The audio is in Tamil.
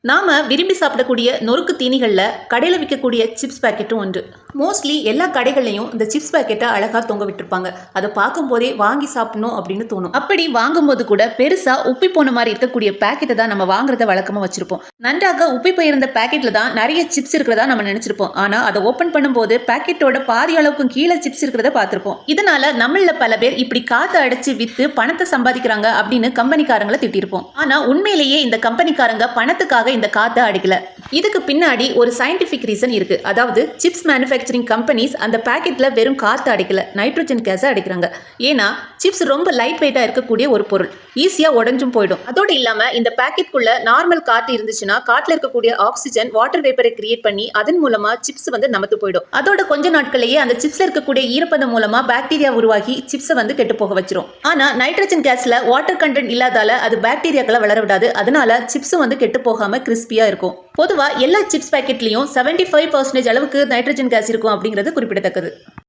நாம விரும்பி சாப்பிடக்கூடிய நொறுக்கு தீனிகள்ல கடையில் விற்கக்கூடிய சிப்ஸ் பாக்கெட்டும் ஒன்று. மோஸ்ட்லி எல்லா கடைகள்லையும் இந்த சிப்ஸ் பாக்கெட்டை அழகா தொங்க விட்டுருப்பாங்க. அதை பார்க்கும் போதே வாங்கி சாப்பிடணும் அப்படின்னு தோணும். அப்படி வாங்கும்போது கூட பெருசா உப்பி போன மாதிரி இருக்கக்கூடிய பாக்கெட்டை தான் நம்ம வாங்குறத வழக்கமா வச்சிருப்போம். நன்றாக உப்பி போயிருந்த பாக்கெட்ல தான் நிறைய சிப்ஸ் இருக்கிறதா நம்ம நினைச்சிருப்போம். ஆனா அதை ஓபன் பண்ணும்போது பாக்கெட்டோட பாதி அளவுக்கும் கீழே சிப்ஸ் இருக்கிறத பார்த்திருப்போம். இதனால நம்மள பல பேர் இப்படி காத்து அடைச்சு வித்து பணத்தை சம்பாதிக்கிறாங்க அப்படின்னு கம்பெனிக்காரங்களை திட்டிருப்போம். ஆனா உண்மையிலேயே இந்த கம்பெனிக்காரங்க பணத்துக்காக இந்த காத்தை அடிக்கல. இதுக்கு பின்னாடி ஒரு சயின்டிபிக் ரீசன் இருக்கு. அதாவது சிப்ஸ் மேனுஃபேக்சரிங் கம்பெனிஸ் அந்த பாக்கெட்ல வெறும் காத்து அடிக்கல, நைட்ரோஜன் கேஸை அடிக்கிறாங்க. ஏன்னா சிப்ஸ் ரொம்ப லைட் வெயிட்டா இருக்கக்கூடிய ஒரு பொருள், ஈஸியா உடஞ்சும் போயிடும். அதோடு இல்லாம இந்த பாக்கெட்குள்ள நார்மல் காத்து இருந்துச்சுன்னா காட்டுல இருக்கக்கூடிய ஆக்சிஜன் வாட்டர் வேப்பரை கிரியேட் பண்ணி அதன் மூலமா சிப்ஸ் நமத்து போயிடும். அதோட கொஞ்ச நாட்களையே அந்த சிப்ஸ்ல இருக்கக்கூடிய ஈரப்பதம் மூலமா பாக்டீரியா உருவாகி சிப்ஸை கெட்டு போக வச்சிரும். ஆனா நைட்ரஜன் கேஸ்ல வாட்டர் கண்டென்ட் இல்லாதால அது பாக்டீரியாக்களை வளர விடாது. அதனால சிப்ஸும் கெட்டு போகாம கிறிஸ்பியா இருக்கும். பொதுவா எல்லா சிப்ஸ் பாக்கெட்லயும் 75% அளவுக்கு நைட்ரஜன் கேஸ் இருக்கும் அப்படிங்கிறது குறிப்பிடத்தக்கது.